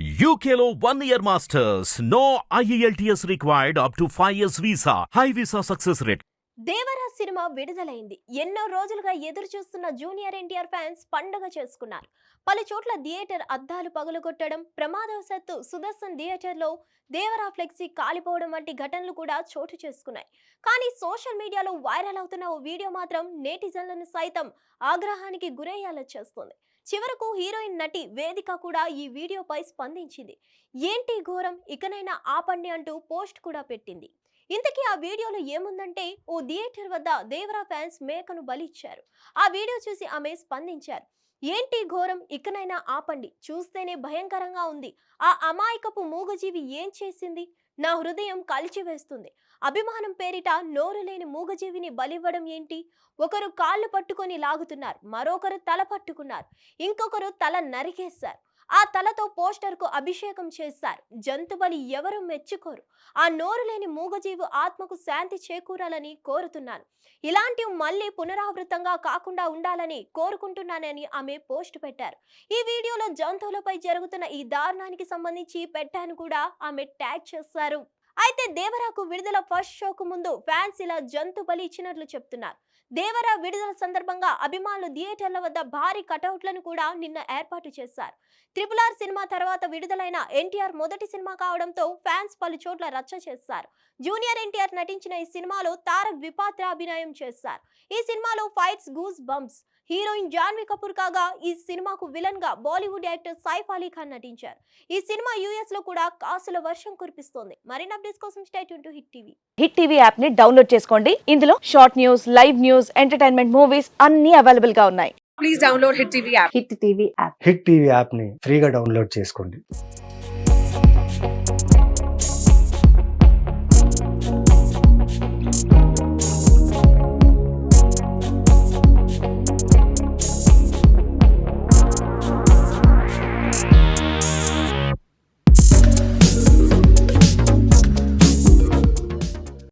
UKLO 1 year masters. No IELTS required up to 5 years visa. High visa success rate. Devara cinema విడుదలైంది. ఎన్నో రోజులుగా ఎదురు చూస్తున్న జూనియర్ ఎన్టీఆర్ ఫ్యాన్స్ పండగ చేసుకున్నారు. పలు చోట్ల థియేటర్ అద్దాలు పగులగొట్టడం, ప్రమాదవశాత్తు సుదర్శన్ థియేటర్లో దేవరా ఫ్లెక్సీ కాలిపోవడం వంటి ఘటనలు కూడా చోటు చేసుకున్నాయి. కానీ సోషల్ మీడియాలో వైరల్ అవుతున్న ఓ వీడియో మాత్రం నేటిజన్లను సైతం ఆగ్రహానికి గురయ్యేలా చేస్తుంది. చివరకు హీరోయిన్ నటి వేదిక కూడా ఈ వీడియోపై స్పందించింది. ఏంటి ఘోరం, ఇకనైనా ఆపండి అంటూ పోస్ట్ కూడా పెట్టింది. ఇంతకీ ఆ వీడియోలో ఏముందంటే, ఓ థియేటర్ వద్ద దేవరా ఫ్యాన్స్ మేకను బలి ఇచ్చారు. ఆ వీడియో చూసి ఆమె స్పందించారు. ఏంటి ఘోరం, ఇకనైనా ఆపండి, చూస్తేనే భయంకరంగా ఉంది. ఆ అమాయకపు మూగజీవి ఏం చేసింది? నా హృదయం కలిచివేస్తుంది. అభిమానం పేరిట నోరు లేని మూగజీవిని బలివ్వడం ఏంటి? ఒకరు కాళ్ళు పట్టుకొని లాగుతున్నారు, మరొకరు తల పట్టుకున్నారు, ఇంకొకరు తల నరికేశారు. ఆ తలతో పోస్టర్ కు అభిషేకం చేశారు. జంతు బలి ఎవరు మెచ్చుకోరు. ఆ నోరు లేని మూగజీవి ఆత్మకు శాంతి చేకూరాలని కోరుతున్నాను. ఇలాంటివి మళ్ళీ పునరావృతంగా కాకుండా ఉండాలని కోరుకుంటున్నానని ఆమె పోస్ట్ పెట్టారు. ఈ వీడియోలో జంతువులపై జరుగుతున్న ఈ దారుణానికి సంబంధించి పెట్టాను కూడా ఆమె ట్యాగ్ చేశారు. అయితే దేవరాకు విడుదల ఫస్ట్ షోకు ముందు ఫ్యాన్స్ ఇలా జంతు బలి ఇచ్చినట్లు చెప్తున్నారు. దేవరా విడుదల సందర్భంగా అభిమానులు థియేటర్ల వద్ద భారీ కటౌట్లను కూడా నిన్న ఏర్పాటు చేశారు. RRR సినిమా తర్వాత విడుదలైన ఎన్టీఆర్ మొదటి సినిమా కావడంతో ఫ్యాన్స్ పలు చోట్ల రచ్చ చేశారు. జూనియర్ ఎన్టీఆర్ నటించిన ఈ సినిమాలో తారక్ ద్విపాత్రాభినయం చేశారు. ఈ సినిమాలో fights goose bumps. Heroine Janhvi Kapoor కాగా ఈ సినిమాకు విలన్ గా బాలీవుడ్ యాక్టర్ సైఫ్ అలీ ఖాన్ నటించారు. ఈ సినిమా యూఎస్ లో కూడా కాసుల వర్షం కురిపిస్తోంది. మరిన్ని అప్డేట్స్ కోసం stay tune to hit TV. Hit TV app ని డౌన్లోడ్ చేసుకోండి. ఇందులో short news, live news, entertainment movies అన్ని అవైలబుల్ గా ఉన్నాయి. Please download Hit TV app. Hit TV app. Hit TV యాప్ని ఫ్రీగా డౌన్లోడ్ చేసుకోండి.